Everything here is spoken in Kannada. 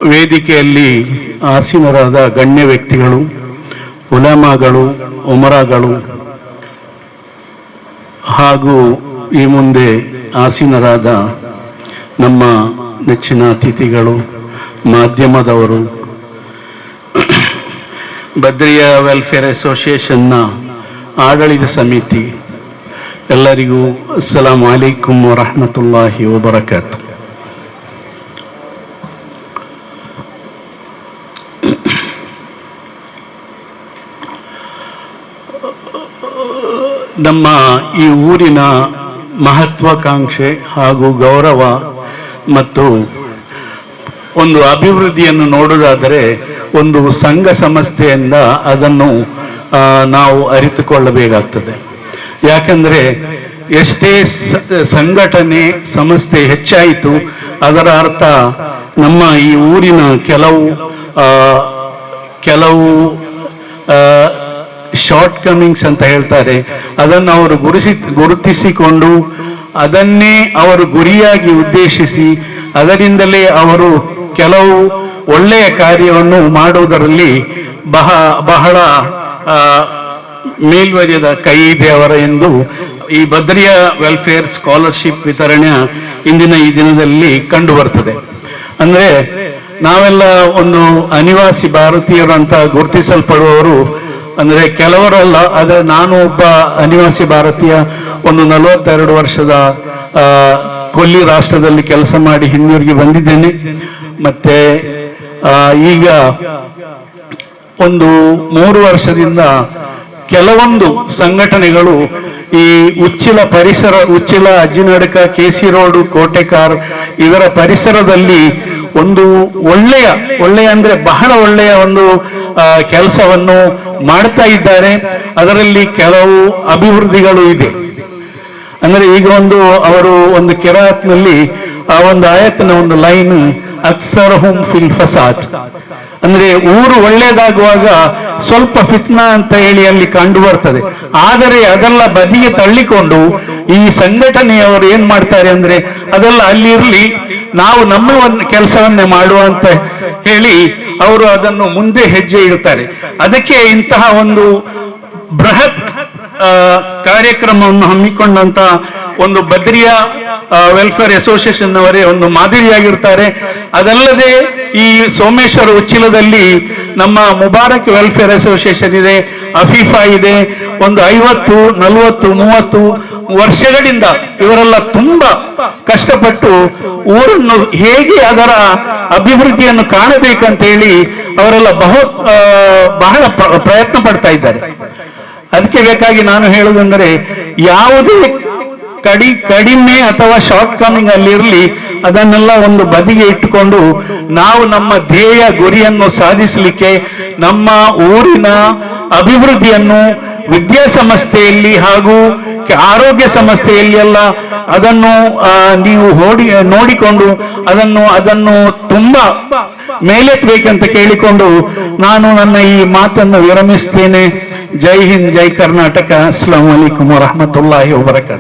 ವೇದಿಕೆಯಲ್ಲಿ ಆಸೀನರಾದ ಗಣ್ಯ ವ್ಯಕ್ತಿಗಳು, ಉಲಮಾಗಳು, ಉಮರಾಗಳು ಹಾಗೂ ಈ ಮುಂದೆ ಆಸೀನರಾದ ನಮ್ಮ ನೆಚ್ಚಿನ ಅತಿಥಿಗಳು, ಮಾಧ್ಯಮದವರು, ಬದ್ರಿಯಾ ವೆಲ್ಫೇರ್ ಅಸೋಸಿಯೇಷನ್ನ ಆಡಳಿತ ಸಮಿತಿ, ಎಲ್ಲರಿಗೂ ಅಸ್ಸಲಾಮು ಅಲೈಕುಂ ವರಹಮತುಲ್ಲಾಹಿ ವಬರಕಾತು. ನಮ್ಮ ಈ ಊರಿನ ಮಹತ್ವಾಕಾಂಕ್ಷೆ ಹಾಗೂ ಗೌರವ ಮತ್ತು ಒಂದು ಅಭಿವೃದ್ಧಿಯನ್ನು ನೋಡುವುದಾದರೆ ಒಂದು ಸಂಘ ಸಂಸ್ಥೆಯಿಂದ ಅದನ್ನು ನಾವು ಅರಿತುಕೊಳ್ಳಬೇಕಾಗ್ತದೆ. ಯಾಕಂದರೆ ಎಷ್ಟೇ ಸಂಘಟನೆ ಸಂಸ್ಥೆ ಹೆಚ್ಚಾಯಿತು, ಅದರ ಅರ್ಥ ನಮ್ಮ ಈ ಊರಿನ ಕೆಲವು ಶಾರ್ಟ್ ಕಮಿಂಗ್ಸ್ ಅಂತ ಹೇಳ್ತಾರೆ, ಅದನ್ನು ಅವರು ಗುರುತಿಸಿಕೊಂಡು ಅದನ್ನೇ ಅವರು ಗುರಿಯಾಗಿ ಉದ್ದೇಶಿಸಿ ಅದರಿಂದಲೇ ಅವರು ಕೆಲವು ಒಳ್ಳೆಯ ಕಾರ್ಯವನ್ನು ಮಾಡುವುದರಲ್ಲಿ ಬಹಳ ಮೇಲ್ವರ್ಯದ ಕೈ ಇದೆ ಅವರ ಎಂದು ಈ ಬದ್ರಿಯಾ ವೆಲ್ಫೇರ್ ಸ್ಕಾಲರ್ಶಿಪ್ ವಿತರಣೆ ಇಂದಿನ ಈ ದಿನದಲ್ಲಿ ಕಂಡು ಬರ್ತದೆ. ಅಂದ್ರೆ ನಾವೆಲ್ಲ ಒಂದು ಅನಿವಾಸಿ ಭಾರತೀಯರು ಅಂತ ಗುರುತಿಸಲ್ಪಡುವವರು, ಅಂದ್ರೆ ಕೆಲವರಲ್ಲ, ಆದರೆ ನಾನು ಒಬ್ಬ ಅನಿವಾಸಿ ಭಾರತೀಯ. ಒಂದು 42 ವರ್ಷದ ಕೊಲ್ಲಿ ರಾಷ್ಟ್ರದಲ್ಲಿ ಕೆಲಸ ಮಾಡಿ ಹಿಂದಿರುಗಿ ಬಂದಿದ್ದೇನೆ. ಮತ್ತೆ ಈಗ ಒಂದು 3 ವರ್ಷದಿಂದ ಕೆಲವೊಂದು ಸಂಘಟನೆಗಳು ಈ ಉಚ್ಚಿಲ ಅಜ್ಜಿನಡ್ಕ, ಕೆಸಿ ರೋಡು, ಕೋಟೆಕಾರ್ ಇದರ ಪರಿಸರದಲ್ಲಿ ಒಂದು ಒಳ್ಳೆಯ ಅಂದ್ರೆ ಬಹಳ ಒಳ್ಳೆಯ ಒಂದು ಕೆಲಸವನ್ನು ಮಾಡ್ತಾ ಇದ್ದಾರೆ. ಅದರಲ್ಲಿ ಕೆಲವು ಅಭಿವೃದ್ಧಿಗಳು ಇದೆ. ಅಂದ್ರೆ ಈಗ ಅವರು ಒಂದು ಕಿರಾತ್ನಲ್ಲಿ ಆ ಒಂದು ಆಯತ್ನ ಒಂದು ಲೈನ್, ಅಕ್ಸರಹುಂ ಫಿಲ್ ಫಸಾದ್, ಅಂದ್ರೆ ಊರು ಒಳ್ಳೇದಾಗುವಾಗ ಸ್ವಲ್ಪ ಫಿತ್ನಾ ಅಂತ ಹೇಳಿ ಅಲ್ಲಿ ಕಂಡು ಬರ್ತದೆ. ಆದರೆ ಅದೆಲ್ಲ ಬದಿಗೆ ತಳ್ಳಿಕೊಂಡು ಈ ಸಂಘಟನೆಯವರು ಏನ್ ಮಾಡ್ತಾರೆ ಅಂದ್ರೆ, ಅದೆಲ್ಲ ಅಲ್ಲಿ ಇರ್ಲಿ, ನಾವು ನಮ್ಮ ಒಂದು ಕೆಲಸವನ್ನೇ ಮಾಡುವ ಅಂತ ಹೇಳಿ ಅವರು ಅದನ್ನು ಮುಂದೆ ಹೆಜ್ಜೆ ಇಡುತ್ತಾರೆ. ಅದಕ್ಕೆ ಇಂತಹ ಒಂದು ಬೃಹತ್ ಕಾರ್ಯಕ್ರಮವನ್ನು ಹಮ್ಮಿಕೊಂಡಂತ ಒಂದು ಬದ್ರಿಯಾ ವೆಲ್ಫೇರ್ ಅಸೋಸಿಯೇಷನ್ ಅವರೇ ಒಂದು ಮಾದರಿಯಾಗಿರ್ತಾರೆ. ಅದಲ್ಲದೆ ಈ ಸೋಮೇಶ್ವರ ಉಚ್ಚಿಲದಲ್ಲಿ ನಮ್ಮ ಮುಬಾರಕ್ ವೆಲ್ಫೇರ್ ಅಸೋಸಿಯೇಷನ್ ಇದೆ, ಅಫೀಫಾ ಇದೆ. ಒಂದು 50, 40, 30 ವರ್ಷಗಳಿಂದ ಇವರೆಲ್ಲ ತುಂಬಾ ಕಷ್ಟಪಟ್ಟು ಊರನ್ನು ಹೇಗೆ ಅದರ ಅಭಿವೃದ್ಧಿಯನ್ನು ಕಾಣಬೇಕಂತ ಹೇಳಿ ಅವರೆಲ್ಲ ಬಹಳ ಪ್ರಯತ್ನ ಪಡ್ತಾ ಇದ್ದಾರೆ. ಅದಕ್ಕೆ ಬೇಕಾಗಿ ನಾನು ಹೇಳುವುದಂದರೆ, ಯಾವುದೇ ಕಡಿಮೆ ಅಥವಾ ಶಾರ್ಟ್ ಕಮಿಂಗ್ ಅಲ್ಲಿರಲಿ, ಅದನ್ನೆಲ್ಲ ಒಂದು ಬದಿಗೆ ಇಟ್ಟುಕೊಂಡು ನಾವು ನಮ್ಮ ಧ್ಯೇಯ ಗುರಿಯನ್ನು ಸಾಧಿಸಲಿಕ್ಕೆ, ನಮ್ಮ ಊರಿನ ಅಭಿವೃದ್ಧಿಯನ್ನು ವಿದ್ಯಾಸಂಸ್ಥೆಯಲ್ಲಿ ಹಾಗೂ ಆರೋಗ್ಯ ಸಂಸ್ಥೆಯಲ್ಲಿ ಎಲ್ಲ ಅದನ್ನು ನೀವು ನೋಡಿಕೊಂಡು ಅದನ್ನು ತುಂಬಾ ಮೇಲೆತ್ತಬೇಕಂತ ಕೇಳಿಕೊಂಡು ನಾನು ನನ್ನ ಈ ಮಾತನ್ನು ವಿರಮಿಸ್ತೇನೆ. ಜೈ ಹಿಂದ್, ಜೈ ಕರ್ನಾಟಕ. ಅಸ್ಸಲಾಮು ಅಲೈಕುಂ ವರಹಮತುಲ್ಲಾಹಿ ವಬರಕಾತು.